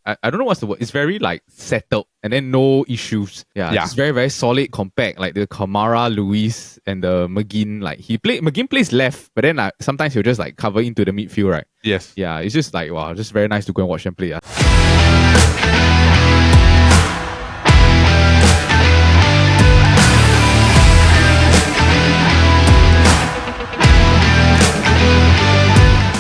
I don't know what's the word. It's very like settled and then no issues. Yeah. It's very, very solid, compact. Like the Kamara, Luis, and the McGinn. Like McGinn plays left, but then sometimes he'll just like cover into the midfield, right? Yes. Yeah, it's just like wow, just very nice to go and watch them play.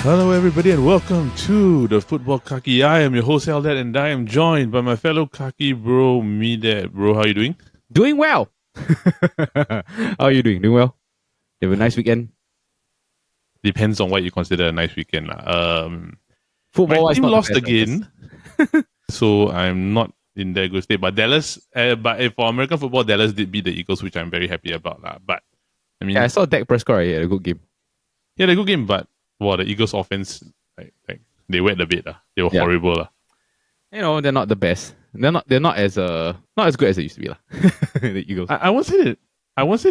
Hello everybody and welcome to the Futbol Kaki. I am your host Eldad and I am joined by my fellow Kaki bro, me there. Bro, how you doing? Doing well. How are you doing? Doing well? You have a nice weekend? Depends on what you consider a nice weekend. Football my is team not lost the best, again, so I'm not in that good state. But Dallas, for American football, Dallas did beat the Eagles, which I'm very happy about. But I mean, yeah, I saw Dak Prescott, right? He had a good game. Yeah, they're a good game, but the Eagles offense, like they wet the bed. They were horrible. You know, they're not the best. They're not as good as they used to be. The Eagles. I won't say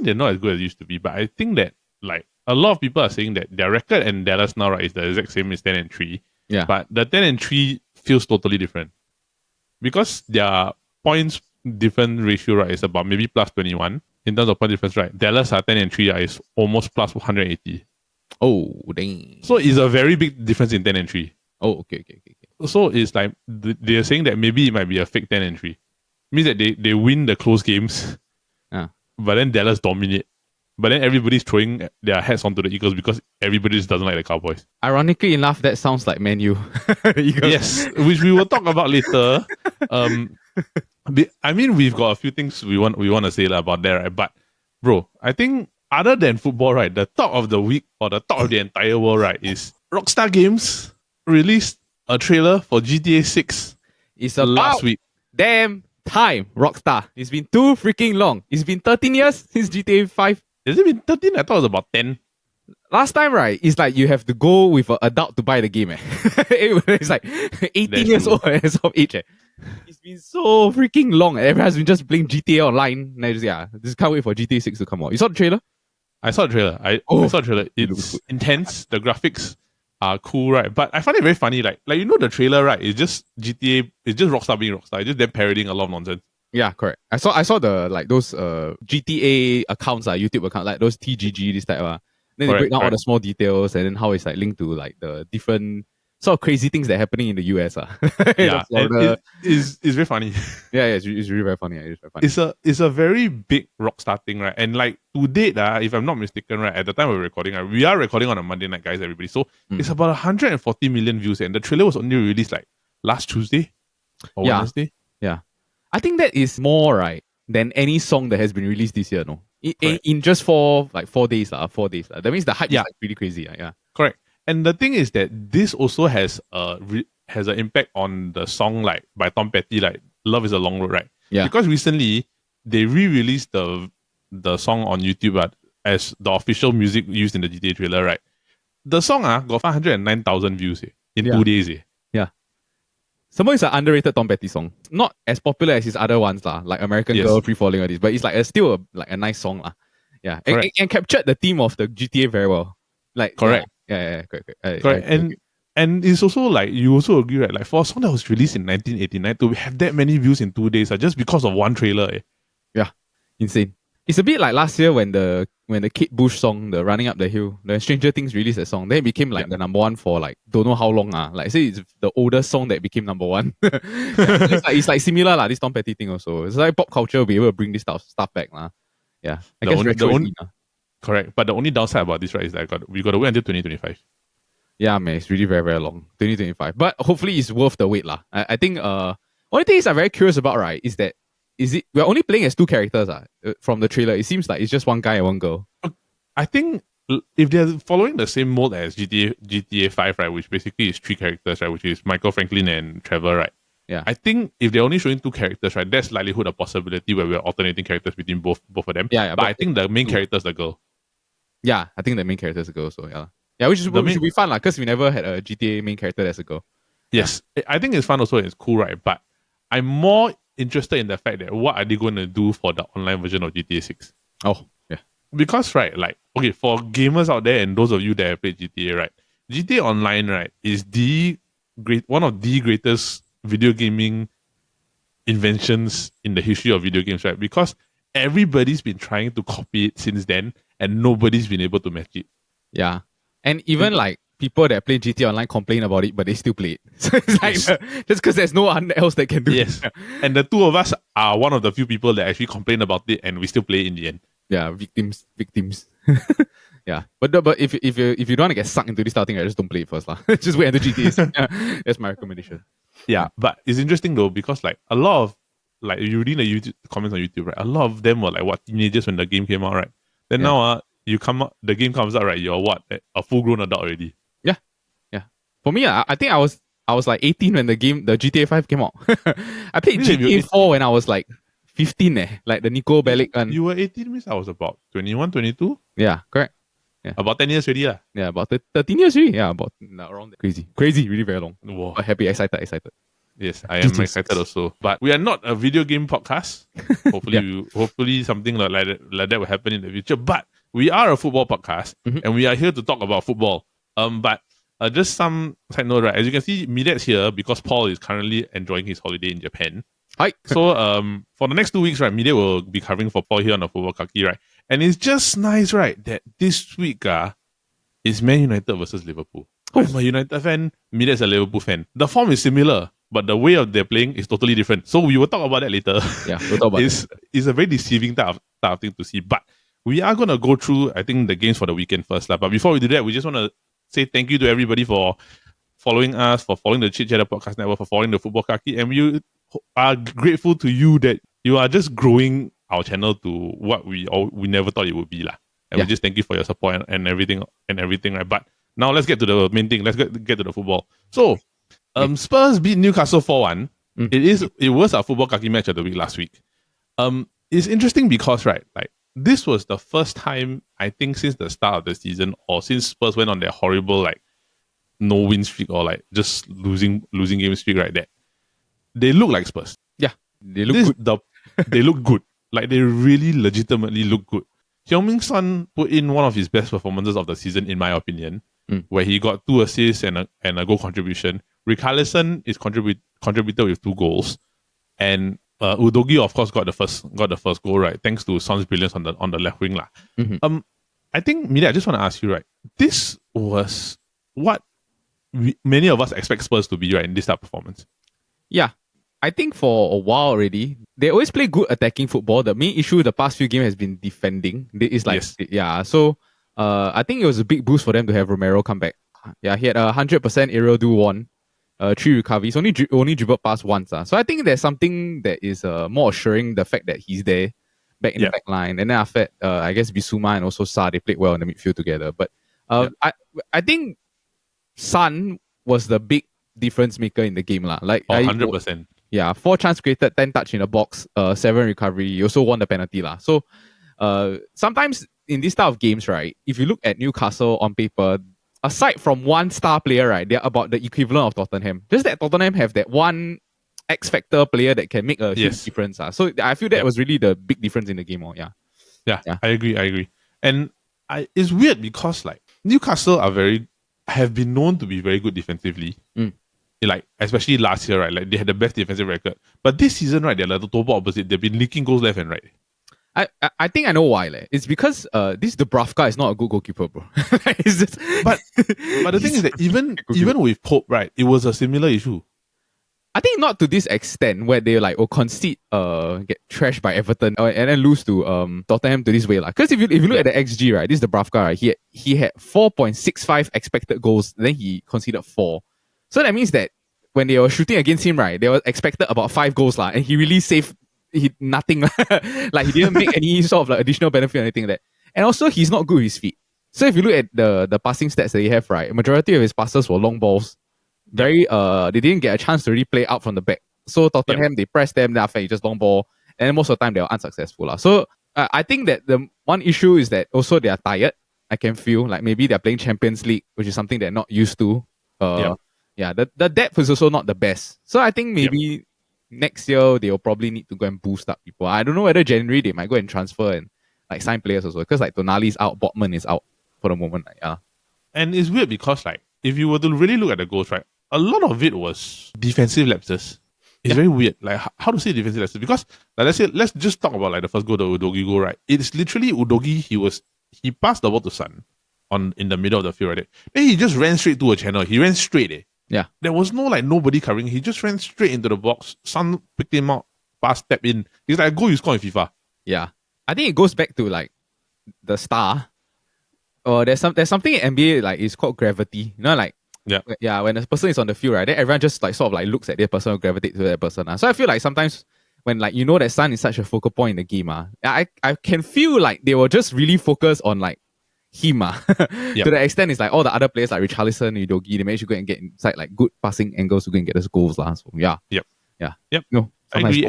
they're not as good as they used to be, but I think that like a lot of people are saying that their record in Dallas now, right, is the exact same as 10-3. Yeah. But the 10-3 feels totally different. Because their points different ratio, right, is about maybe plus 21 in terms of point difference, right? Dallas are 10-3 is almost plus 180. Oh, dang. So it's a very big difference in 10-3. Oh, okay. So it's like they're saying that maybe it might be a fake 10-3. Means that they win the close games, but then Dallas dominate. But then everybody's throwing their hats onto the Eagles because everybody just doesn't like the Cowboys. Ironically enough, that sounds like Man U. Yes, which we will talk about later. I mean, we've got a few things we want to say about that, right? But bro, I think other than football, right, the talk of the week or the talk of the entire world, right, is Rockstar Games released a trailer for GTA 6 last week. Damn time, Rockstar. It's been too freaking long. It's been 13 years since GTA 5. Has it been 13? I thought it was about 10. Last time, right, it's like you have to go with an adult to buy the game. It's like 18 That's years true. old as of age. It's been so freaking long. Everyone's been just playing GTA online. And just can't wait for GTA 6 to come out. You saw the trailer? I saw the trailer. I saw the trailer. It's intense. The graphics are cool, right? But I find it very funny. Like you know, the trailer, right? It's just GTA. It's just Rockstar being Rockstar. It's just them parodying a lot of nonsense. Yeah, correct. I saw the like those GTA accounts, YouTube accounts, like those TGG, this type. Then they break down all the small details and then how it's like linked to like the different sort of crazy things that are happening in the US. Yeah, it's very funny. Yeah, it's really very funny. It's very funny. It's a very big Rockstar thing, right? And like to date, if I'm not mistaken, right, at the time we're recording, right, we are recording on a Monday night, guys, everybody. So it's about 140 million views, and the trailer was only released like last Tuesday or Wednesday. Yeah. I think that is more right than any song that has been released this year, no? In just 4 days. 4 days. That means the hype is like pretty crazy. Yeah. Correct. And the thing is that this also has an impact on the song like by Tom Petty, like Love is a Long Road, right? Yeah. Because recently they re-released the song on YouTube as the official music used in the GTA trailer, right? The song got 509,000 views in 2 days. Yeah. Someone is an underrated Tom Petty song. Not as popular as his other ones, like American Girl, Free Falling, or this, but it's like still a nice song. Yeah. And captured the theme of the GTA very well. Like correct. Yeah, correct. Correct. And it's also like you also agree, right? Like for a song that was released in 1989 to have that many views in 2 days, just because of one trailer. Yeah. Insane. It's a bit like last year when the Kate Bush song, the Running Up the Hill, the Stranger Things released a song. Then it became like the number one for like don't know how long. Like say it's the oldest song that became number one. It's like similar this Tom Petty thing also. It's like pop culture will be able to bring this stuff back. Yeah. I guess retro is correct. But the only downside about this, right, is that we got to wait until 2025. Yeah, man, it's really very, very long. 2025. But hopefully it's worth the wait. I think only thing I'm very curious about, right, is that we're only playing as 2 characters from the trailer. It seems like it's just one guy and one girl. I think if they're following the same mold as GTA 5, right, which basically is 3 characters, right, which is Michael, Franklin, and Trevor, right? Yeah. I think if they're only showing 2 characters, right, there's likelihood of possibility where we're alternating characters between both of them. Yeah. But I think the main character is the girl. Yeah, I think the main character is a girl, so yeah. Yeah, which should be fun, because we never had a GTA main character that's a girl. Yes. I think it's fun also and it's cool, right? But I'm more interested in the fact that what are they going to do for the online version of GTA 6? Oh, yeah. Because, right, like, okay, for gamers out there and those of you that have played GTA, right, GTA Online, right, is one of the greatest video gaming inventions in the history of video games, right? Because everybody's been trying to copy it since then, and nobody's been able to match it. Yeah. And even like people that play GTA Online complain about it, but they still play it. So it's like just because there's no one else that can do Yes. it. And the two of us are one of the few people that actually complain about it, and we still play it in the end. Yeah, victims. Yeah. But if you don't want to get sucked into this style thing, just don't play it first. Just wait until GTA. That's my recommendation. Yeah, but it's interesting though, because like a lot of like you reading the YouTube comments on YouTube, right? A lot of them were like what, teenagers when the game came out, right? Then now you come out, the game comes out, right? You're what, a full grown adult already. Yeah. For me, I think I was like 18 when the GTA 5 came out. I played GTA 4 when I was like 15, like the Nico Bellic one. You were 18 means I was about 21, 22? Yeah, correct. Yeah. About 10 years already. Yeah, about 13 years already. Yeah, about around that. Crazy, really very long. Whoa. But happy, excited. Yes, I am excited also. But we are not a video game podcast. Hopefully something like that will happen in the future. But we are a football podcast, and we are here to talk about football. But just some side note, right? As you can see, Milet's here because Paul is currently enjoying his holiday in Japan. Hi. So for the next 2 weeks, right, Milet will be covering for Paul here on the Football Kaki, right? And it's just nice, right, that this week is Man United versus Liverpool. I'm a United fan, Milet's a Liverpool fan. The form is similar, but the way of their playing is totally different. So we will talk about that later. Yeah, we'll talk about it. It's a very deceiving type of thing to see. But we are going to go through, I think, the games for the weekend first. But before we do that, we just want to say thank you to everybody for following us, for following the Chit Podcast Network, for following the Football Kaki. And we are grateful to you that you are just growing our channel to what we never thought it would be. And we just thank you for your support and everything, right? But now let's get to the main thing. Let's get to the football. So, Spurs beat Newcastle 4-1. It was our Football Kaki match of the week last week. It's interesting because, right, like this was the first time, I think, since the start of the season, or since Spurs went on their horrible like no win streak or like just losing game streak, right? That they look like Spurs. Yeah, they look good. They look good. Like they really legitimately look good. Heung-min Son put in one of his best performances of the season, in my opinion, where he got 2 assists and a goal contribution. Richarlison is contributed with 2 goals, and Udogi of course got the first goal, right? Thanks to Son's brilliance on the left wing, lah. I think, Mila, I just want to ask you, right? This was what many of us expect Spurs to be, right, in this type of performance. Yeah, I think for a while already, they always play good attacking football. The main issue the past few games has been defending. It's like, so I think it was a big boost for them to have Romero come back. Yeah, he had 100% aerial duel 1, 3 recoveries, only dribbled past once. So I think there's something that is more assuring, the fact that he's there back in the back line. And then after that, I guess Bissouma and also Sa, they played well in the midfield together. But I think Son was the big difference maker in the game. Like 100%. Yeah, 4 chances created, 10 touch in the box, 7 recovery. He also won the penalty. So sometimes in this type of games, right, if you look at Newcastle on paper, aside from one star player, right, they're about the equivalent of Tottenham. Just that Tottenham have that one X factor player that can make a huge difference. So I feel that was really the big difference in the game. Yeah, I agree. And it's weird because like Newcastle have been known to be very good defensively. Like especially last year, right? Like they had the best defensive record. But this season, right, they're like the total opposite. They've been leaking goals left and right. I think I know why. It's because this Dubravka is not a good goalkeeper, bro. It's just, but the thing is that even with Pope, right, it was a similar issue. I think not to this extent where they like concede, get trashed by Everton, and then lose to Tottenham to this way, like. Because if you look at the XG, right, this Dubravka, right, he had 4.65 expected goals, then he conceded 4. So that means that when they were shooting against him, right, they were expected about 5 goals, and he really saved nothing. Like he didn't make any sort of like additional benefit or anything like that. And also he's not good with his feet. So if you look at the passing stats that he have, right, majority of his passes were long balls. They didn't get a chance to really play out from the back. So Tottenham, they pressed them, then after you just long ball, and most of the time they were unsuccessful. So I think that the one issue is that also they are tired. I can feel like maybe they're playing Champions League, which is something they're not used to. The depth is also not the best. So I think maybe next year they'll probably need to go and boost up people. I don't know whether January they might go and transfer and like sign players also, because like Tonali's out, Botman is out for the moment. And it's weird because like if you were to really look at the goals, right, a lot of it was defensive lapses. It's very weird. Like how to say defensive lapses? Because like, let's just talk about like the first goal, the Udogi goal, right? It's literally Udogi. He passed the ball to Son in the middle of the field, right? Then he just ran straight to a channel. He ran straight. Yeah. There was no like nobody covering. He just ran straight into the box. Son picked him out, pass, step in. It's like a goal you score in FIFA. Yeah. I think it goes back to like the star. Or there's something in NBA like it's called gravity. You know, like when a person is on the field, right, then everyone just like sort of like looks at their person or gravitate to that person. So I feel like sometimes when like you know that Son is such a focal point in the game, I can feel like they were just really focused on like him. To the extent it's like all the other players like Richarlison, Udogi, they managed to go and get inside like good passing angles to go and get those goals. So yeah. Yep. No, I agree.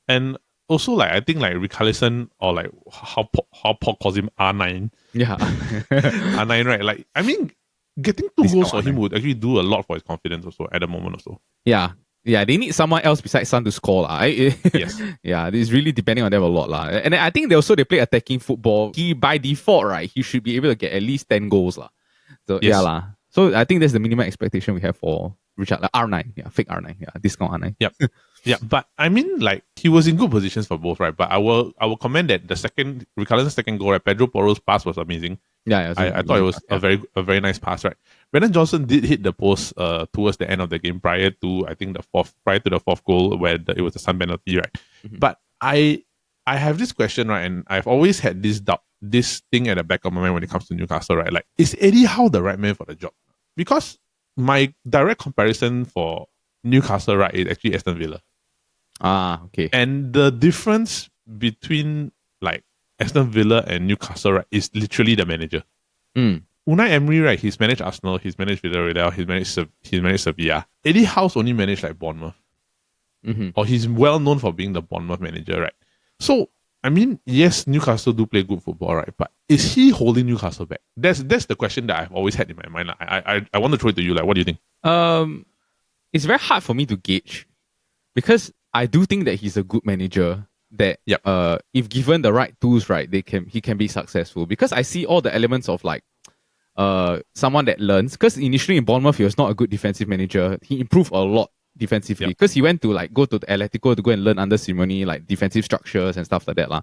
And also like I think like Richarlison or like how Paul calls him R9. Yeah. R9, right? Like I mean getting 2 goals for him would actually do a lot for his confidence also at the moment also. Yeah. Yeah, they need someone else besides Son to score. Yes. Yeah, it's really depending on them a lot. And then I think they play attacking football. He, by default, right, he should be able to get at least 10 goals. So, yes. So I think that's the minimum expectation we have for Richard. Like R9. Yeah, fake R9. Yeah, discount R9. Yep. Yeah, but I mean, like, he was in good positions for both, right? But I will comment that Richarlison's second goal, right, Pedro Porro's pass was amazing. Yeah, I thought it was a very nice pass, right? Brennan Johnson did hit the post towards the end of the game prior to the fourth goal where it was a Son penalty, right? Mm-hmm. But I have this question, right, and I've always had this doubt, this thing at the back of my mind when it comes to Newcastle, right? Like, is Eddie Howe the right man for the job? Because my direct comparison for Newcastle, right, is actually Aston Villa. Okay. And the difference between like Aston Villa and Newcastle, right, is literally the manager. Unai Emery, right, he's managed Arsenal, he's managed Villarreal, he's managed Sevilla. Eddie Howe's only managed like Bournemouth. Mm-hmm. Or he's well known for being the Bournemouth manager, right? So, I mean, yes, Newcastle do play good football, right? But is he holding Newcastle back? That's the question that I've always had in my mind. I want to throw it to you. Like, what do you think? It's very hard for me to gauge because I do think that he's a good manager. That if given the right tools, right, he can be successful. Because I see all the elements of like someone that learns. Because initially in Bournemouth, he was not a good defensive manager. He improved a lot defensively because he went to like go to the Atletico to go and learn under Simone like defensive structures and stuff like that lah.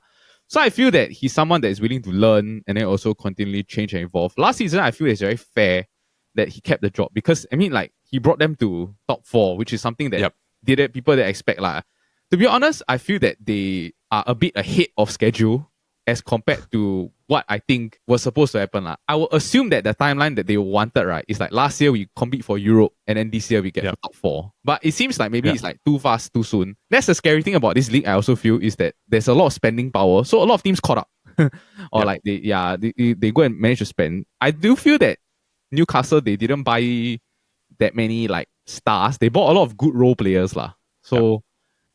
So I feel that he's someone that is willing to learn and then also continually change and evolve. Last season, I feel it's very fair that he kept the job because I mean like he brought them to top 4, which is something that people that expect lah. To be honest, I feel that they are a bit ahead of schedule as compared to what I think was supposed to happen. I will assume that the timeline that they wanted, right, is like last year we compete for Europe and then this year we get top 4. But it seems like maybe it's like too fast, too soon. That's the scary thing about this league, I also feel, is that there's a lot of spending power. So a lot of teams caught up. Or like they go and manage to spend. I do feel that Newcastle, they didn't buy that many like stars. They bought a lot of good role players. So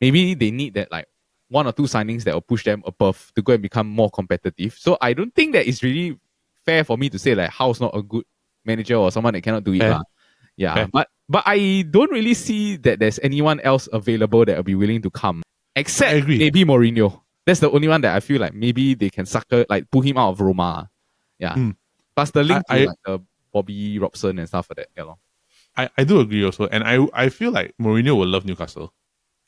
maybe they need that like 1 or 2 signings that will push them above to go and become more competitive. So I don't think that it's really fair for me to say like Howe's not a good manager or someone that cannot do it. But I don't really see that there's anyone else available that will be willing to come. Except maybe Mourinho. That's the only one that I feel like maybe they can pull him out of Roma. Plus the link to like Bobby Robson and stuff like that. I do agree also. And I feel like Mourinho will love Newcastle.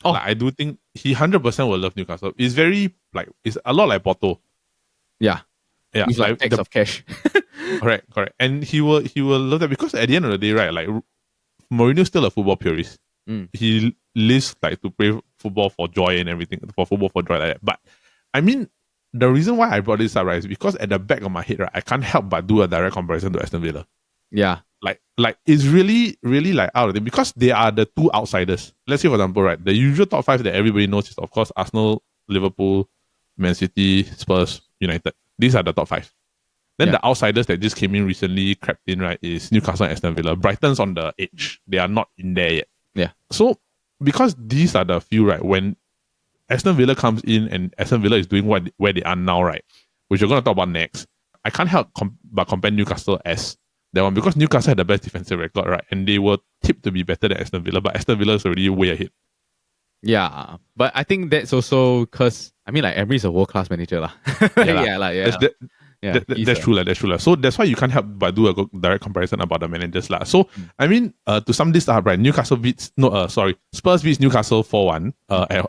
Like, I do think he 100% will love Newcastle. It's very like it's a lot like Porto. Yeah. With like tax of cash. Correct. And he will love that because at the end of the day, right, like Mourinho's still a football purist. He lives like to play football for joy and everything, for football for joy like that. But I mean, the reason why I brought this up, right, is because at the back of my head, right, I can't help but do a direct comparison to Aston Villa. Yeah. Like it's really, really like out of it because they are the 2 outsiders. Let's say, for example, right, the usual top 5 that everybody knows is, of course, Arsenal, Liverpool, Man City, Spurs, United. These are the top 5. Then the outsiders that just came in recently, crept in, right, is Newcastle and Aston Villa. Brighton's on the edge. They are not in there yet. Yeah. So, because these are the few, right, when Aston Villa comes in and Aston Villa is doing where they are now, right, which we're going to talk about next, I can't help but compare Newcastle as that one because Newcastle had the best defensive record, right? And they were tipped to be better than Aston Villa, but Aston Villa is already way ahead. Yeah, but I think that's also because I mean, like Emery is a world-class manager, lah. Yeah, That's true. That's true. So that's why you can't help but do a direct comparison about the managers. So, I mean, to sum this up, right, Spurs beats Newcastle 4-1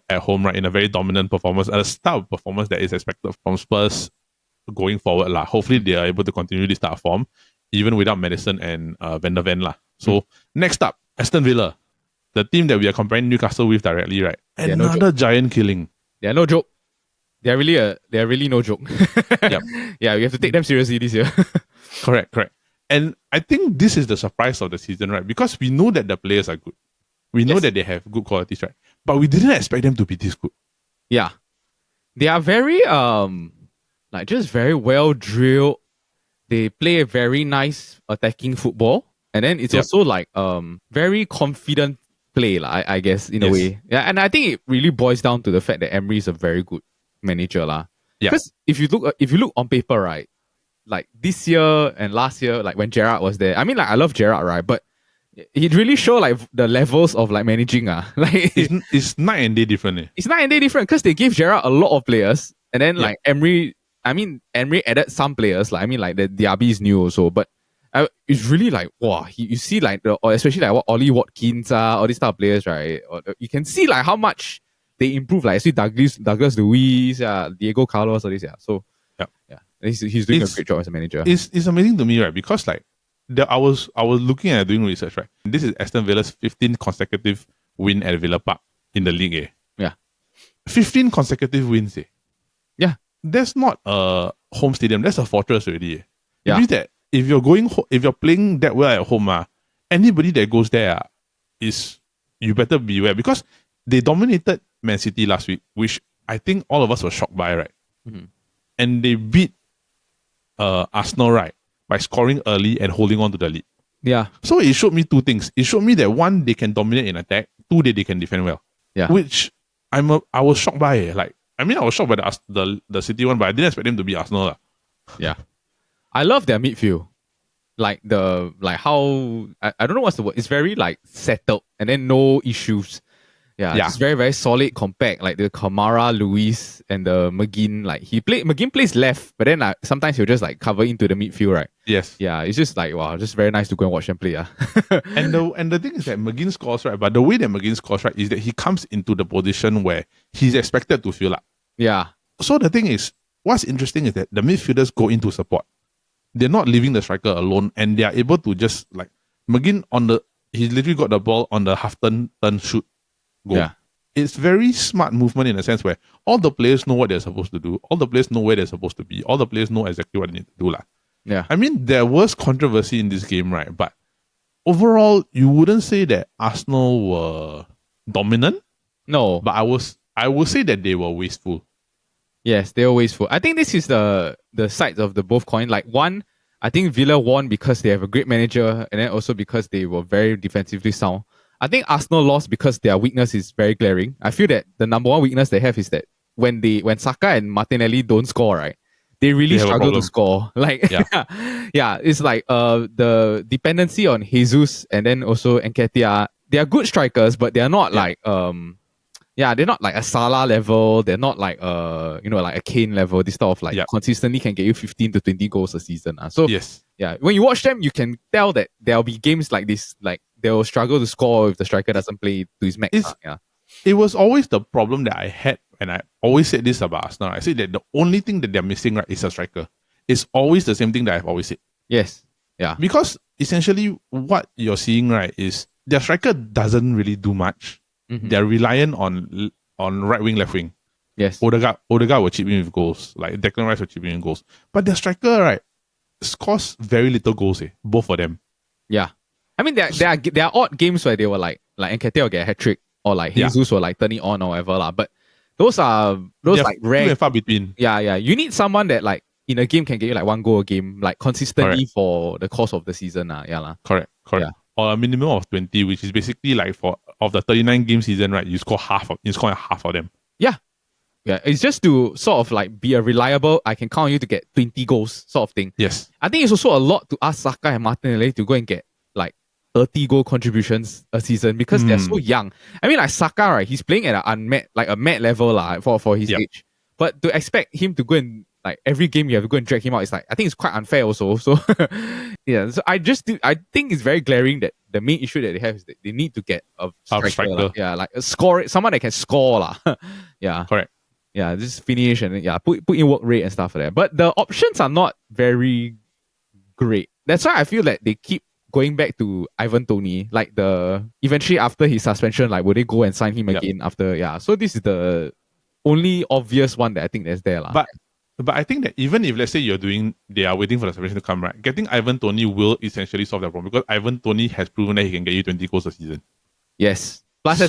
at home, right, in a very dominant performance, a style of performance that is expected from Spurs going forward. Hopefully, they are able to continue this type of form, even without Madison and Van der Ven. So, next up, Aston Villa, the team that we are comparing Newcastle with directly, right? Another giant killing. They're no joke. They're really no joke. Yep. Yeah, we have to take them seriously this year. Correct. And I think this is the surprise of the season, right? Because we know that the players are good. We know that they have good qualities, right? But we didn't expect them to be this good. Yeah. They are very just very well drilled. They play a very nice attacking football. And then it's also like very confident play, I guess, in a way. Yeah, and I think it really boils down to the fact that Emery is a very good manager. Because if you look on paper, right, like this year and last year, like when Gerrard was there, I mean, like I love Gerrard, right? But it really show like the levels of like managing. Like it's night and day different. It's night and day different because they gave Gerrard a lot of players, and then like Emery added some players. Like I mean, like the Diaby is new also, but it's really like wow. You see like especially like what Ollie Watkins all these type of players, right? You can see like how much they improve. Like I see Douglas Luiz, Diego Carlos, all this. So he's doing a great job as a manager. It's amazing to me, right? Because like I was looking at doing research, right? This is Aston Villa's 15th consecutive win at Villa Park in the league. Yeah, 15 consecutive wins. Yeah, that's not a home stadium. That's a fortress already. Yeah. It means that if you're playing that well at home, anybody that goes there you better beware because they dominated Man City last week, which I think all of us were shocked by, right? Mm-hmm. And they beat Arsenal, right, by scoring early and holding on to the lead. Yeah. So it showed me two things. It showed me that one, they can dominate in attack. Two, that they can defend well. Yeah. Which I was shocked by. I was shocked by the City one, but I didn't expect them to be Arsenal. Yeah. I love their midfield. Like how I don't know what's the word. It's very like settled and then no issues. Yeah. It's very, very solid, compact. Like the Kamara, Luis, and the McGinn. Like McGinn plays left, but then sometimes he'll just like cover into the midfield, right? Yes. Yeah. It's just like wow, just very nice to go and watch them play. And the thing is that McGinn scores, right? But the way that McGinn scores, right, is that he comes into the position where he's expected to fill up. Yeah. So the thing is, what's interesting is that the midfielders go into support. They're not leaving the striker alone, and they are able to just like McGinn he's literally got the ball on the half turn shoot goal. Yeah. It's very smart movement in a sense where all the players know what they're supposed to do, all the players know where they're supposed to be, all the players know exactly what they need to do. Yeah. I mean, there was controversy in this game, right? But overall, you wouldn't say that Arsenal were dominant. No. But I would say that they were wasteful. Yes, they were wasteful. I think this is the sides of the both coin. Like one, I think Villa won because they have a great manager, and then also because they were very defensively sound. I think Arsenal lost because their weakness is very glaring. I feel that the number one weakness they have is that when Saka and Martinelli don't score, right, they really struggle to score. Like yeah, it's like the dependency on Jesus and then also Nketiah. They are good strikers, but they are not like they're not like a Salah level. They're not like like a Kane level. This type of like consistently can get you 15 to 20 goals a season. So when you watch them, you can tell that there'll be games like this, like they'll struggle to score if the striker doesn't play to his max. It was always the problem that I had, and I always said this about Arsenal. I said that the only thing that they're missing, right, is a striker. It's always the same thing that I've always said. Yes. Yeah. Because essentially what you're seeing, right, is their striker doesn't really do much. Mm-hmm. They're reliant on right wing, left wing. Yes. Odegaard will chip in with goals. Like Declan Rice will chip in with goals. But their striker, right, scores very little goals, both of them. Yeah. I mean, there are odd games where they were like Nketiah will get a hat-trick or like Jesus will like turn it on or whatever. But those are like rare. Few and far between. Yeah. You need someone that like in a game can get you like one goal a game, like consistently for the course of the season. Correct. Yeah. Or a minimum of 20, which is basically like of the 39 game season, right? You score half of them. Yeah. Yeah. It's just to sort of like be a reliable, I can count on you to get 20 goals sort of thing. Yes. I think it's also a lot to ask Saka and Martinelli to go and get like 30 goal contributions a season because they're so young. I mean, like Saka, right? He's playing at a mad level for his age. But to expect him to go and like every game you have to go and drag him out. It's like, I think it's quite unfair also. So yeah, so I think it's very glaring that the main issue that they have is that they need to get a striker. striker. Yeah, like a score, someone that can score. Yeah. Correct. Yeah, just finish and yeah, put in work rate and stuff like that. But the options are not very great. That's why I feel that they keep going back to Ivan Toney. Like eventually after his suspension, like will they go and sign him again after? Yeah. So this is the only obvious one that I think that's there. But I think that even if let's say they are waiting for the suspension to come, right? Getting Ivan Toney will essentially solve that problem because Ivan Toney has proven that he can get you 20 goals a season. Yes. Plus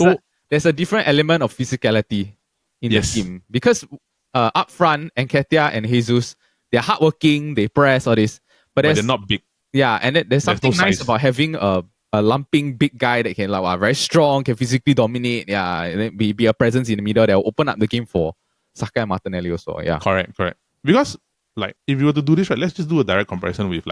there's a different element of physicality in the team. Because up front, Nketiah and Jesus, they're hardworking, they press, all this. But they're not big. Yeah, and there's something nice about having a lumping big guy that can very strong, can physically dominate, and then be a presence in the middle that will open up the game for Saka and Martinelli also. Yeah. Correct. Because like if you were to do this, right, let's just do a direct comparison with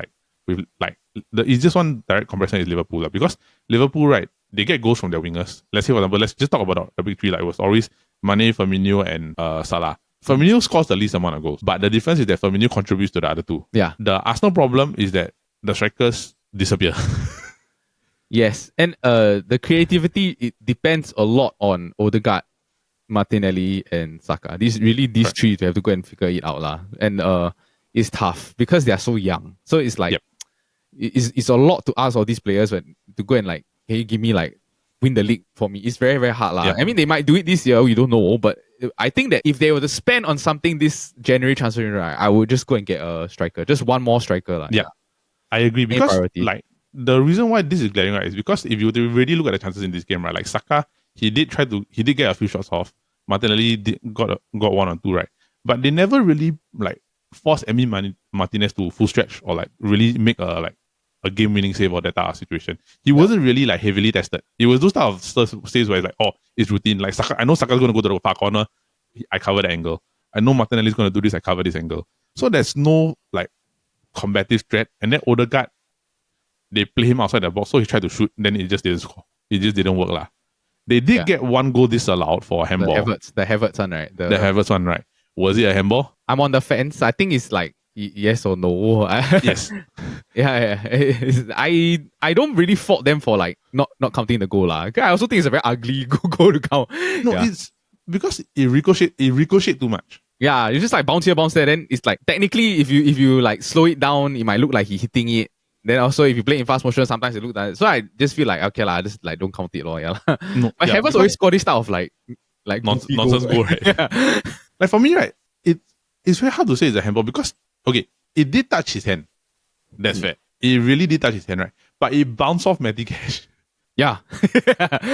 the easiest one direct comparison is Liverpool. Because Liverpool, right, they get goals from their wingers. Let's say for example, let's just talk about the big three. Like it was always Mane, Firmino, and Salah. Firmino scores the least amount of goals, but the difference is that Firmino contributes to the other two. Yeah. The Arsenal problem is that the strikers disappear. Yes, and the creativity, it depends a lot on Odegaard, Martinelli, and Saka. These three to have to go and figure it out lah. And it's tough because they are so young. So it's like it's a lot to ask all these players to go and like, can you give me like win the league for me? It's very, very hard lah. I mean, they might do it this year. We don't know, but I think that if they were to spend on something this January transfer window, right, I would just go and get a striker, just one more striker lah. Yeah, I agree because like the reason why this is glaring, right, is because if you really look at the chances in this game, right, like Saka, he did get a few shots off. Martinelli got one or two, right, but they never really like force Emi Martinez to full stretch or like really make a game-winning save or that type of situation. He wasn't really like heavily tested. It was those type of saves where it's like, oh, it's routine. Like Saka, I know Saka's going to go to the far corner. I cover the angle. I know Martinelli's going to do this. I cover this angle. So there's no like combative threat. And then Odegaard, they play him outside the box, so he tried to shoot. Then it just didn't score. It just didn't work lah. They did get one goal disallowed for a handball. The Havertz one, right? The Havertz one, right? Was it a handball? I'm on the fence. I think it's like yes or no. Yes. Yeah. I don't really fault them for like not counting the goal lah. I also think it's a very ugly goal to count. No, it's because it ricocheted too much. Yeah, you just like bounce here, bounce there. Then it's like technically, if you like slow it down, it might look like he's hitting it. Then also, if you play in fast motion, sometimes it looks like. So I just feel like okay lah, just like don't count it lor. Yeah. No, but Havertz always score this type of like nonsense goal, right? Yeah. Like for me, right, it's very hard to say it's a handball because okay, it did touch his hand. That's fair. It really did touch his hand, right? But it bounced off Matty Cash. Yeah.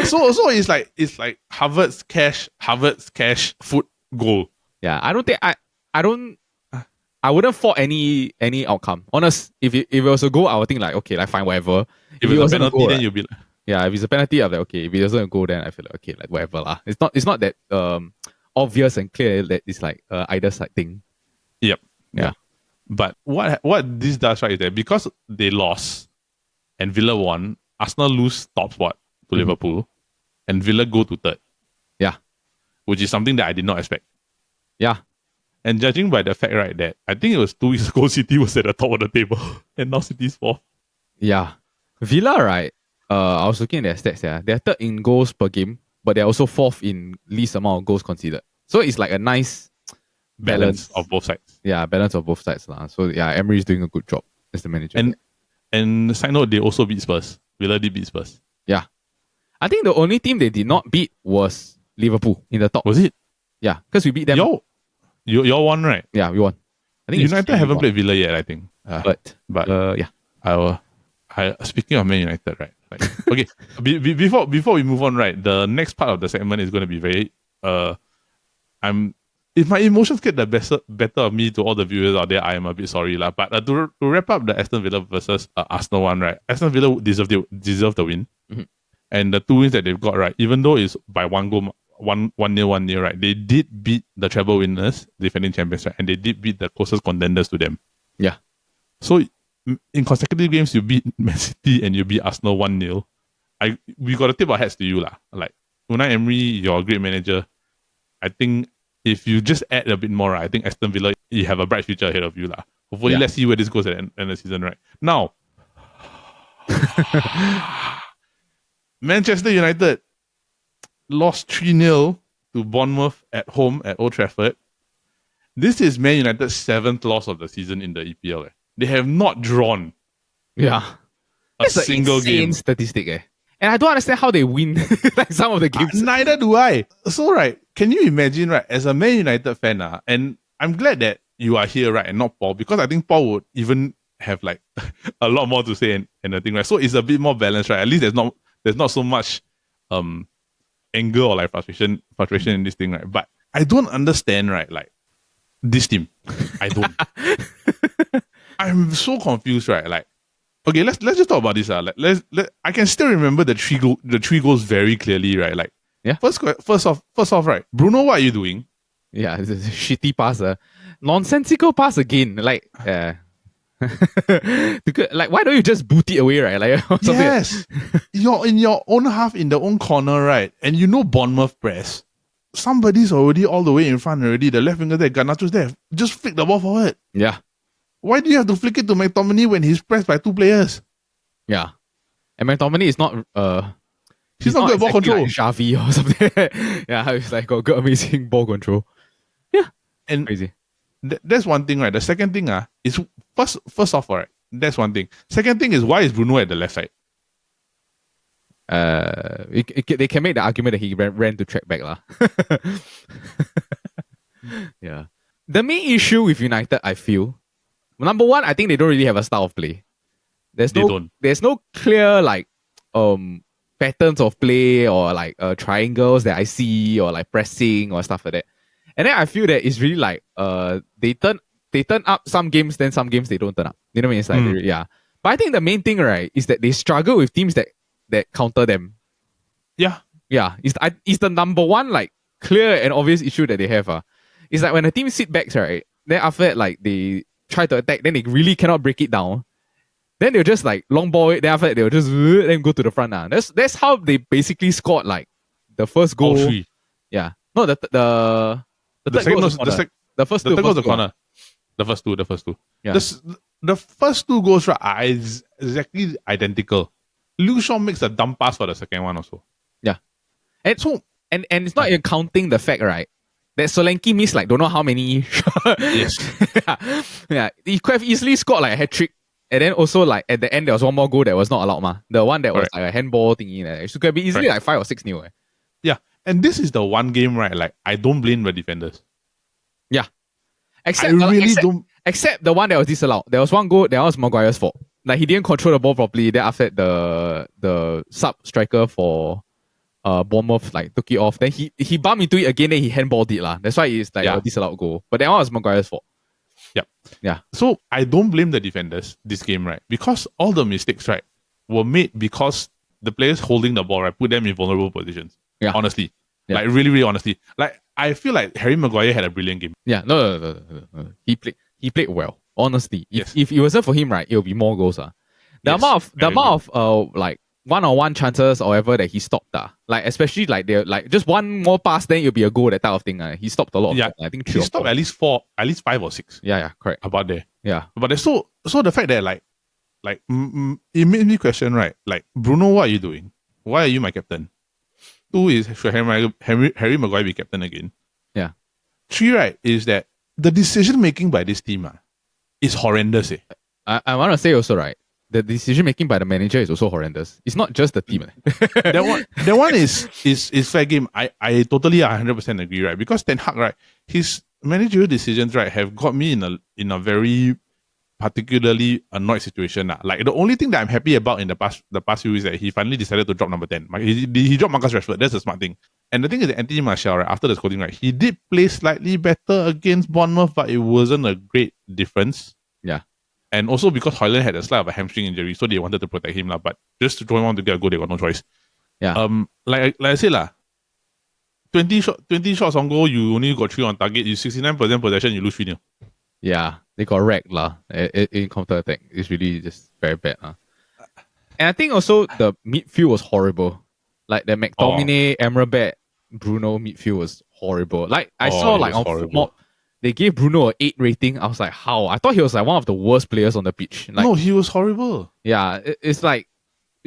so it's like Havertz cash foot goal. Yeah, I don't think I wouldn't fault any outcome. Honest, if it was a goal, I would think like okay, like fine, whatever. If it was a penalty, then you'll be like, yeah. If it's a penalty, I'm like okay. If it doesn't go, then I feel like okay, like whatever lah. It's not that obvious and clear that it's like either side thing. Yep. Yeah. But what this does, right, is that because they lost and Villa won, Arsenal lose top spot to Liverpool, and Villa go to third. Yeah. Which is something that I did not expect. Yeah. And judging by the fact, right, that I think it was 2 weeks ago, City was at the top of the table, and now City's fourth. Yeah. Villa, right, I was looking at their stats, yeah. They're third in goals per game, but they're also fourth in least amount of goals conceded. So it's like a nice balance of both sides. Yeah, balance of both sides. So yeah, Emery is doing a good job as the manager. And side note, they also beat Spurs. Villa did beat Spurs. Yeah. I think the only team they did not beat was Liverpool in the top. Was it? Yeah, because we beat them. Y'all won, right? Yeah, we won. I think United haven't played Villa yet, I think. But yeah. Speaking of Man United, right? Like, okay, before we move on, right? The next part of the segment is going to be very if my emotions get the better of me to all the viewers out there, I am a bit sorry lah. But to wrap up the Aston Villa versus Arsenal one, right? Aston Villa deserved the win, and the 2 wins that they've got, right? Even though it's by one goal, 1-0, right? They did beat the treble winners, defending champions, right? And they did beat the closest contenders to them. Yeah. So in consecutive games, you beat Man City and you beat Arsenal 1-0. We got to tip our hats to you lah. Like Unai Emery, you're a great manager. I think if you just add a bit more, I think Aston Villa you have a bright future ahead of you. Hopefully, let's see where this goes at the end of the season, right? Now, Manchester United lost 3-0 to Bournemouth at home at Old Trafford. This is Man United's 7th loss of the season in the EPL. They have not drawn a single game. Statistic. And I don't understand how they win like some of the games. Neither do I. So, right, can you imagine, right, as a Man United fan, and I'm glad that you are here, right, and not Paul, because I think Paul would even have like a lot more to say and the thing, right? So it's a bit more balanced, right? At least there's not so much anger or like frustration in this thing, right? But I don't understand, right, like this team. I don't. I'm so confused, right? Like, okay, let's just talk about this. I can still remember the three goals very clearly, right? Like, first off, right? Bruno, what are you doing? Yeah, it's a shitty pass, nonsensical pass again. Like, like, why don't you just boot it away, right? Like, yes, you're in your own half, in the own corner, right? And you know Bournemouth press. Somebody's already all the way in front already. The left winger there, Garnacho's there. Just flick the ball forward. Yeah. Why do you have to flick it to McTominay when he's pressed by 2 players? Yeah. And McTominay is not he's not good at ball control. Like Xavi or something. Yeah, he's like got good amazing ball control. Yeah. And crazy. That's one thing, right? The second thing is first off, right? That's one thing. Second thing is, why is Bruno at the left side? They can make the argument that he ran to track back lah. Yeah. The main issue with United, I feel, number one, I think they don't really have a style of play. There's no clear like patterns of play or like triangles that I see or like pressing or stuff like that. And then I feel that it's really like they turn up some games, then some games they don't turn up. You know what I mean? It's like yeah. But I think the main thing, right, is that they struggle with teams that counter them. Yeah. Yeah. It's the number one like clear and obvious issue that they have. It's like when a team sit backs, right, then after that, like they try to attack, then they really cannot break it down. Then they'll just like long ball it, then after that they'll just then go to the front. That's how they basically scored like the first goal. All 3. Yeah. No, the third goal was the first two goal was the corner. The first two. Yeah. The first 2 goals, right, are exactly identical. Liu Shaw makes a dumb pass for the second one also. Yeah. And so and it's not even counting the fact, right, that Solanke missed like don't know how many shots. Yes. Yeah. He could have easily scored like a hat-trick. And then also like at the end there was one more goal that was not allowed. The one that was like a handball thingy. It could be easily like 5 or 6-0. Yeah. And this is the one game, right? Like, I don't blame the defenders. Yeah. Except the one that was disallowed. There was one goal that was Maguire's fault. Like, he didn't control the ball properly. Then after that, the sub striker for Bournemouth like took it off. Then he bumped into it again. Then he handballed it . That's why it's like a disallowed goal. But that one was Maguire's fault. Yep. Yeah. So I don't blame the defenders this game, right? Because all the mistakes, right, were made because the players holding the ball, right, put them in vulnerable positions. Yeah. Honestly. Yeah. Like really, really honestly. Like, I feel like Harry Maguire had a brilliant game. Yeah. No. He played well. Honestly. Yes. If it wasn't for him, right, it'll be more goals. The amount of like one-on-one chances or whatever that he stopped. Like, especially like they're like just one more pass, then it'll be a goal, that type of thing. He stopped a lot of I think 3 he stopped 4. At least 5 or 6. Yeah, correct. About there. Yeah. But so the fact that like it made me question, right? Like, Bruno, what are you doing? Why are you my captain? 2 is, should Harry Maguire be captain again? Yeah. 3, right, is that the decision making by this team is horrendous. I want to say also, right, the decision making by the manager is also horrendous. It's not just the team. that one is fair game. I totally 100% agree, right? Because Ten Hag, right, his managerial decisions, right, have got me in a very particularly annoyed situation. Like, the only thing that I'm happy about in the past few weeks is that he finally decided to drop number 10. He dropped Marcus Rashford. That's a smart thing. And the thing is that Anthony Martial, right, after the scoring, right, he did play slightly better against Bournemouth, but it wasn't a great difference. Yeah. And also because Højlund had a slight of a hamstring injury, so they wanted to protect him. But just to join one to get a goal, they got no choice. Yeah. Like I said, 20 shots on goal, you only got 3 on target. You 69% possession, you lose 3-0. Yeah, they got wrecked in counter attack. It's really just very bad. And I think also the midfield was horrible. Like the McTominay, Amrabat, Bruno midfield was horrible. Like I saw like on they gave Bruno an 8 rating. I was like, how? I thought he was like one of the worst players on the pitch. Like, No, he was horrible. yeah, it's like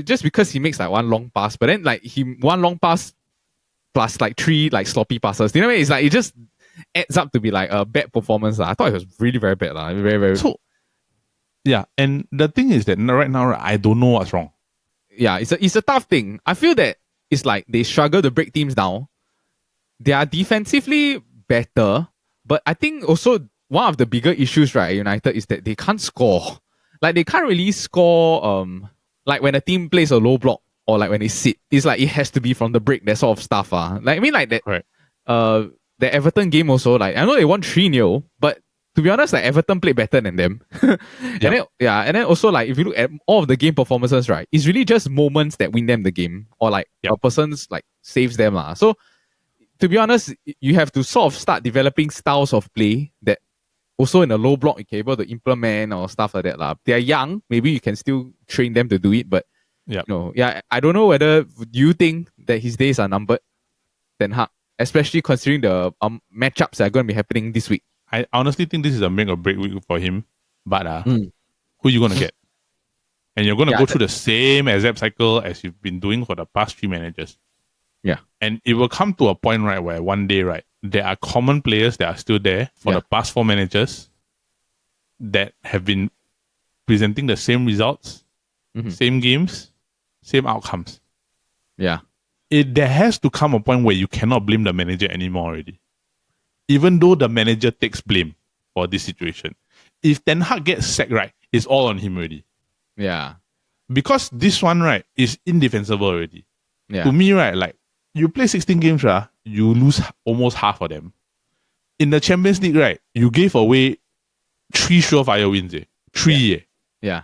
just because he makes like one long pass, but then like he one long pass plus like 3 like sloppy passes. You know what I mean? It's like it just adds up to be like a bad performance. I thought it was really very bad. Very, very. So, yeah, and the thing is that right now, I don't know what's wrong. Yeah, it's a tough thing. I feel that it's like they struggle to break teams down. They are defensively better, but I think also one of the bigger issues, right, at United is that they can't score. Like they can't really score like when a team plays a low block or like when they sit. It's like it has to be from the break, that sort of stuff. Like I mean like that Right. the Everton game also, like I know they won 3-0, but to be honest, like Everton played better than them. And then also like if you look at all of the game performances, right, it's really just moments that win them the game or like a person's like saves them. So to be honest, you have to sort of start developing styles of play that also in a low block you can be able to implement or stuff like that. They're young, maybe you can still train them to do it, but I don't know whether you think that his days are numbered, Ten Hag, especially considering the matchups that are going to be happening this week. I honestly think this is a make or break week for him. But who you going to get? And you're going to go through the same exact cycle as you've been doing for the past 3 managers. Yeah. And it will come to a point, right, where one day, right, there are common players that are still there for the past 4 managers that have been presenting the same results, same games, same outcomes. Yeah. There has to come a point where you cannot blame the manager anymore already. Even though the manager takes blame for this situation. If Ten Hag gets sacked, right, it's all on him already. Yeah. Because this one, right, is indefensible already. Yeah. To me, right, like, you play 16 games, right, you lose almost half of them. In the Champions League, right, you gave away 3 surefire wins. 3. Yeah.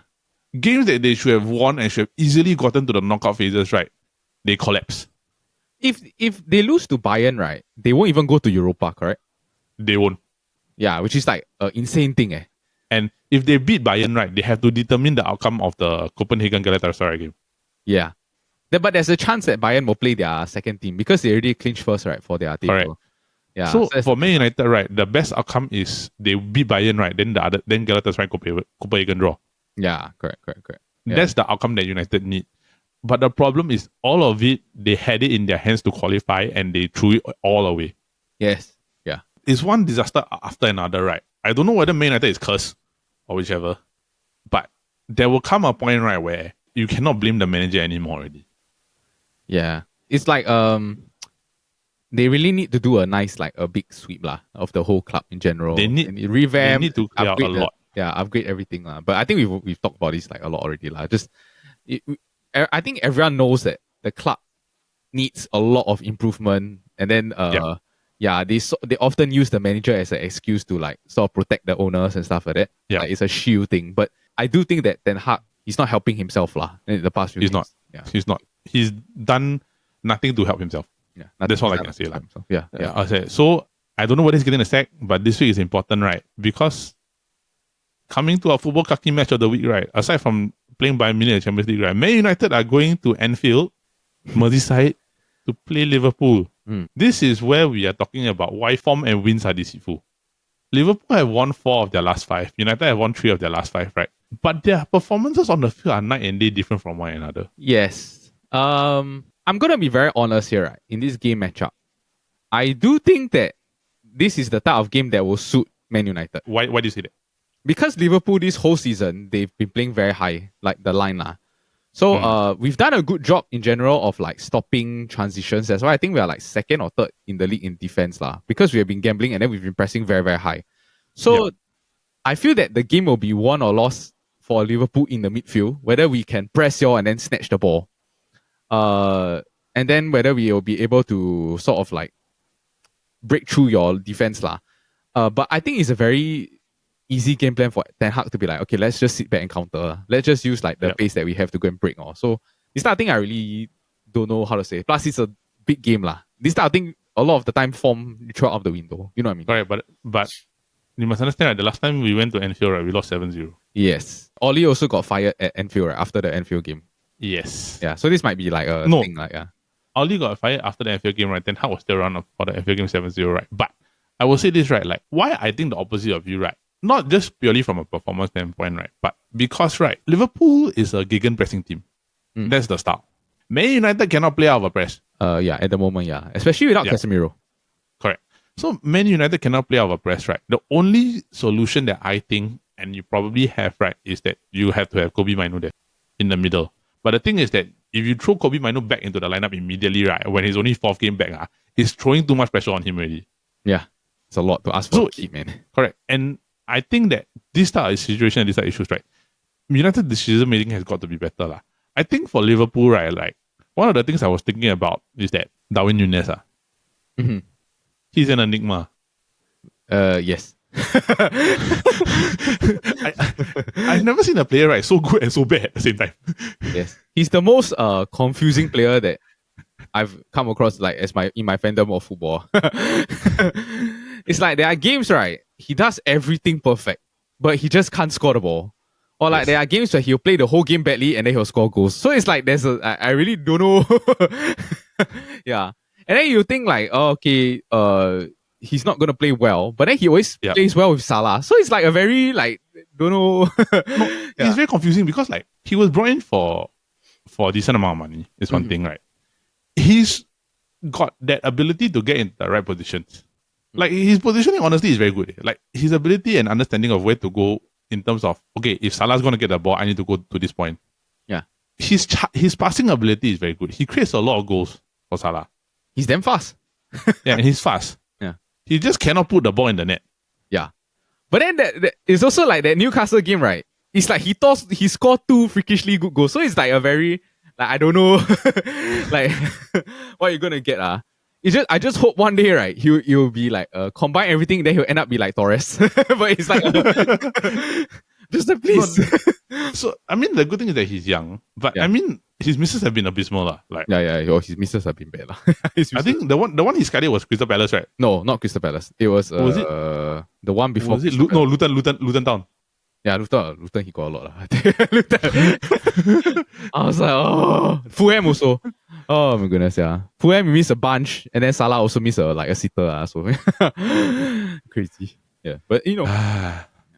Games that they should have won and should have easily gotten to the knockout phases, right, they collapse. If they lose to Bayern, right, they won't even go to Europa, correct? They won't. Yeah, which is like an insane thing. And if they beat Bayern, right, they have to determine the outcome of the Copenhagen Galatasaray game. Yeah. But there's a chance that Bayern will play their second team because they already clinched first, right, for their team. Correct. Yeah. So for Man United, right, the best outcome is they beat Bayern, right, then Galatasaray Copenhagen draw. Yeah, correct. Yeah. That's the outcome that United need. But the problem is all of it, they had it in their hands to qualify and they threw it all away. Yes. Yeah. It's one disaster after another, right? I don't know whether Man United is cursed or whichever, but there will come a point, right, where you cannot blame the manager anymore already. Yeah. It's like they really need to do a nice, like a big sweep of the whole club in general. They need revamp. They need to clear upgrade a lot. Upgrade everything. But I think we've talked about this like a lot already. I think everyone knows that the club needs a lot of improvement, and then they often use the manager as an excuse to like sort of protect the owners and stuff like that. Yeah. Like, it's a shield thing. But I do think that Ten Hag, he's not helping himself in the past few He's games. not. Yeah. He's not. He's done nothing to help himself. Yeah. That's all I can say. Yeah. I say, so I don't know whether he's getting a sack, but this week is important, right? Because coming to our football Kaki match of the week, right? Aside from playing Bayern Munich in the Champions League, right? Man United are going to Anfield, Merseyside, to play Liverpool. This is where we are talking about why form and wins are deceitful. Liverpool have won 4 of their last 5. United have won 3 of their last 5, right? But their performances on the field are night and day different from one another. Yes. I'm gonna be very honest here, right? In this game matchup, I do think that this is the type of game that will suit Man United. Why do you say that? Because Liverpool this whole season, they've been playing very high, like the line. So we've done a good job in general of like stopping transitions. That's why I think we are like 2nd or 3rd in the league in defense. Because we have been gambling and then we've been pressing very, very high. So I feel that the game will be won or lost for Liverpool in the midfield, whether we can press you and then snatch the ball. And then whether we will be able to sort of like break through your defense. But I think it's a very easy game plan for Ten Hag to be like, okay, let's just sit back and counter. Let's just use like the pace that we have to go and break. So this type of thing I really don't know how to say. Plus it's a big game. This type of thing, a lot of the time form you throw out the window. You know what I mean? Correct, but you must understand, right, the last time we went to Anfield, right, we lost 7-0. Yes. Oli also got fired at Anfield, right, after the Anfield game. Yes. Yeah, so this might be like a thing. Oli got fired after the Anfield game, right? Ten Hag was still around for the Anfield game 7-0, right? But I will say this, right? Like, why I think the opposite of you, right? Not just purely from a performance standpoint, right? But because, right, Liverpool is a gegenpressing team. That's the style. Man United cannot play out of a press. Yeah, at the moment, yeah. Especially without Casemiro. Correct. So Man United cannot play out of a press, right? The only solution that I think, and you probably have, right, is that you have to have Kobe Mainoo there in the middle. But the thing is that if you throw Kobe Mainoo back into the lineup immediately, right, when he's only fourth game back, it's throwing too much pressure on him already. Yeah. It's a lot to ask for, man. Correct. And I think that this type of situation and these type of issues, right, United decision making has got to be better. I think for Liverpool, right, like, one of the things I was thinking about is that Darwin Núñez, he's an enigma. Yes. I've never seen a player, right, so good and so bad at the same time. Yes. He's the most confusing player that I've come across, like, in my fandom of football. It's like there are games, right, he does everything perfect, but he just can't score the ball. Or like there are games where he'll play the whole game badly and then he'll score goals. So it's like I really don't know. Yeah. And then you think like, oh, okay, he's not gonna play well, but then he always plays well with Salah. So it's like a very like don't know. It's very confusing because like he was brought in for a decent amount of money. Is one thing, right? He's got that ability to get in the right positions. Like his positioning, honestly, is very good. Like his ability and understanding of where to go in terms of, okay, if Salah's going to get the ball, I need to go to this point. Yeah. His passing ability is very good. He creates a lot of goals for Salah. He's damn fast. Yeah, and he's fast. Yeah. He just cannot put the ball in the net. Yeah. But then it's also like that Newcastle game, right? It's like he scored 2 freakishly good goals. So it's like a very, like, I don't know, like, what you're going to get. I just hope one day, right, he'll be like, combine everything, then he'll end up be like Torres. But it's like, just like, please. So, I mean, the good thing is that he's young, but I mean, his misses have been abysmal. Like, his misses have been bad. I think the one he scored was Crystal Palace, right? No, not Crystal Palace. It was, was it? The one before. Was it Luton Town? Yeah, Luton he got a lot. Luton. I was like, oh, Fulham also. Oh my goodness, yeah. Fulham missed a bunch, and then Salah also missed a sitter. So crazy. Yeah, but you know.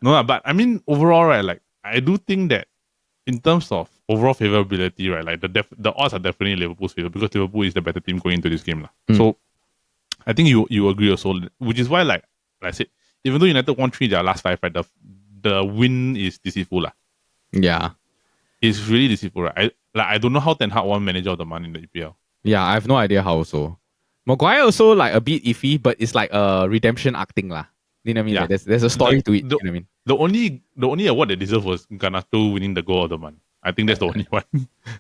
No, but I mean, overall, right, like, I do think that in terms of overall favorability, right, like the odds are definitely in Liverpool's favor because Liverpool is the better team going into this game. So I think you agree also, which is why, like I said, even though United won 3 their last 5, right, the win is deceitful. Yeah. It's really deceitful, right? I don't know how Ten Hag won manager of the month in the EPL. Yeah, I have no idea how also. Maguire also like a bit iffy, but it's like a redemption acting lah. You know what I mean? Yeah. Like, there's a story to it. You know what I mean? The only award that deserved was Garnacho winning the goal of the month. I think that's the only one.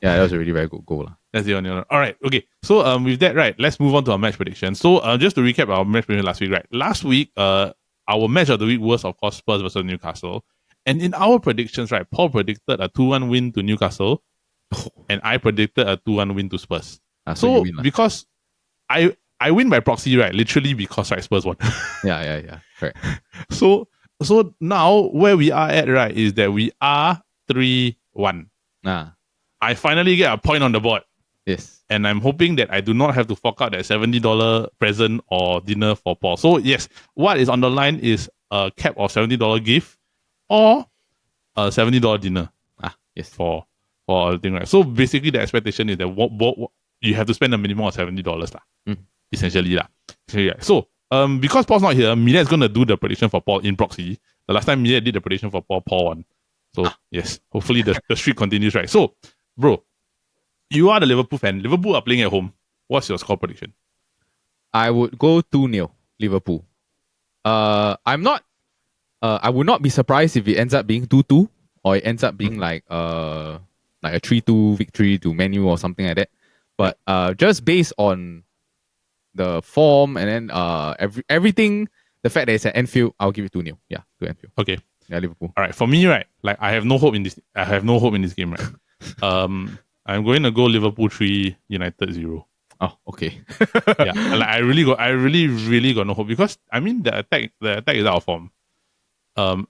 Yeah, that was a really very good goal. That's the only one. All right, okay. So with that, right, let's move on to our match prediction. So just to recap our match prediction last week, right? Last week, our match of the week was, of course, Spurs versus Newcastle. And in our predictions, right, Paul predicted a 2-1 win to Newcastle, and I predicted a 2-1 win to Spurs. So win, because I win by proxy, right? Literally because, right, Spurs won. Yeah. Correct. So now where we are at, right, is that we are 3-1. I finally get a point on the board. Yes. And I'm hoping that I do not have to fork out that $70 present or dinner for Paul. So yes, what is on the line is a cap of $70 gift or a $70 dinner. Yes. For the thing, right? So basically the expectation is that you have to spend a minimum of $70 essentially. So because Paul's not here, Milia is going to do the prediction for Paul in proxy. The last time Milia did the prediction for Paul won. So yes, hopefully the streak continues, right? So, bro, you are the Liverpool fan. Liverpool are playing at home. What's your score prediction? I would go 2-0 Liverpool. I would not be surprised if it ends up being 2-2 or it ends up being like a 3-2 victory to Man U or something like that. But just based on the form and then everything, the fact that it's at Anfield, I'll give it 2-0. Yeah, to Anfield. Okay. Yeah, Liverpool. All right. For me, right, like I have no hope in this game, right? I'm going to go Liverpool 3, United 0. Oh, okay. Yeah, like I really got no hope because I mean the attack is out of form.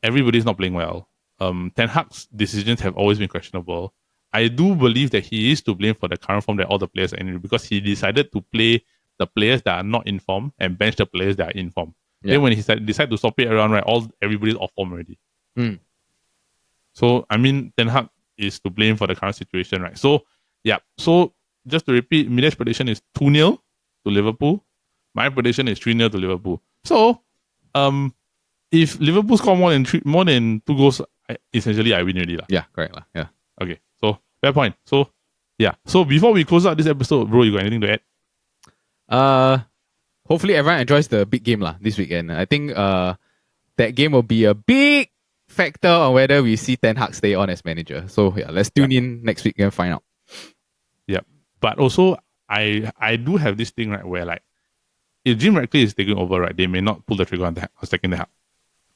Everybody's not playing well. Ten Hag's decisions have always been questionable. I do believe that he is to blame for the current form that all the players are in because he decided to play the players that are not in form and bench the players that are in form. Then when he decide to swap it around, right, everybody's off form already. Mm. So I mean, Ten Hag is to blame for the current situation, right? So yeah. So just to repeat, Mile's prediction is 2-0 to Liverpool. My prediction is 3-0 to Liverpool. So if Liverpool score more than 2 goals, essentially I win already lah. Yeah, correct lah. Yeah. Okay, so fair point. So yeah. So before we close out this episode, bro, you got anything to add? Hopefully everyone enjoys the big game lah this weekend. I think that game will be a big factor on whether we see Ten Hag stay on as manager. So yeah, let's tune in next week and find out. Yeah, but also I do have this thing, right, where like if Jim Ratcliffe is taking over, right, they may not pull the trigger on second Ten Hag.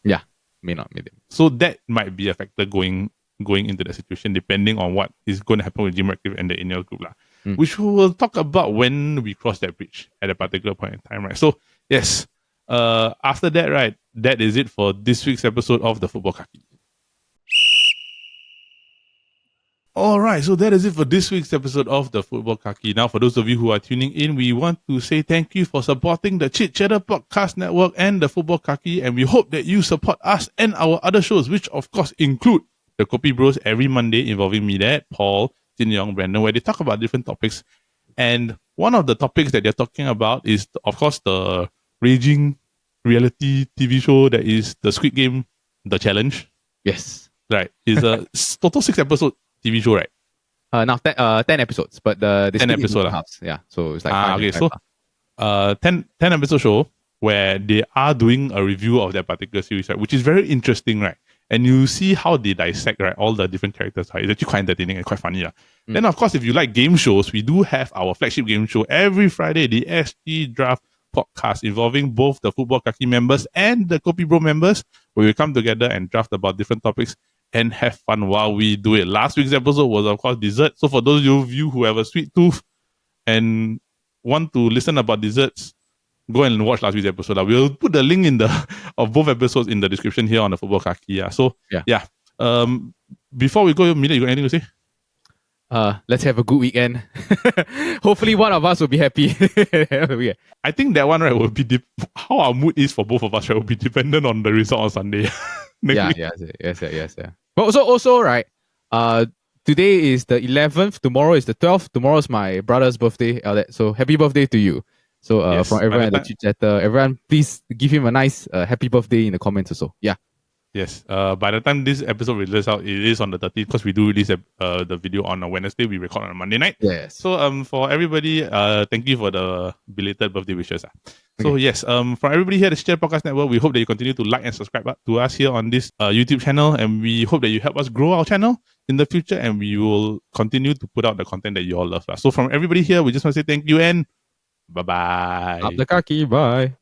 Yeah, may not. So that might be a factor going into the situation, depending on what is going to happen with Jim Ratcliffe and the Ineos group lah. Which we will talk about when we cross that bridge at a particular point in time, right? So yes, after that, right, that is it for this week's episode of the Futbol Kaki. Alright, so that is it for this week's episode of the Futbol Kaki. Now, for those of you who are tuning in, we want to say thank you for supporting the Chit Podcast Network and the Futbol Kaki, and we hope that you support us and our other shows, which of course include the Kopi Bros every Monday involving me, Dad, Paul, Jin Yong, Brandon, where they talk about different topics. And one of the topics that they're talking about is, of course, the raging reality TV show that is the Squid Game, The Challenge. Yes. Right. It's a total 6-episode TV show, right? Now 10 episodes, but the 10 episodes. Yeah, so it's like okay. So 10 episode show where they are doing a review of that particular series, right? Which is very interesting, right? And you see how they dissect, right, all the different characters. Right? It's actually quite entertaining and quite funny. Then, of course, if you like game shows, we do have our flagship game show every Friday, the SG Draft Podcast, involving both the Futbol Kaki members and the Kopi Bro members, where we come together and draft about different topics and have fun while we do it. Last week's episode was, of course, dessert. So for those of you who have a sweet tooth and want to listen about desserts, go and watch last week's episode. We'll put the link of both episodes in the description here on the Futbol Kaki. So yeah. Before we go, Mila, you got anything to say? Let's have a good weekend. Hopefully one of us will be happy. I think that one, right, will be how our mood is for both of us, right, will be dependent on the result on Sunday. Yes. But also, right, today is the 11th, tomorrow is the 12th, tomorrow is my brother's birthday, so happy birthday to you. So from everyone at the Chit Chatter, everyone please give him a nice happy birthday in the comments also. Yeah. Yes. By the time this episode releases out, it is on the 30th because we do release the video on a Wednesday. We record on a Monday night. Yes. So for everybody, thank you for the belated birthday wishes. So yes, from everybody here at the Chit Podcast Network, we hope that you continue to like and subscribe to us here on this YouTube channel, and we hope that you help us grow our channel in the future, and we will continue to put out the content that you all love. So from everybody here, we just want to say thank you and bye-bye. Up the Kaki, bye.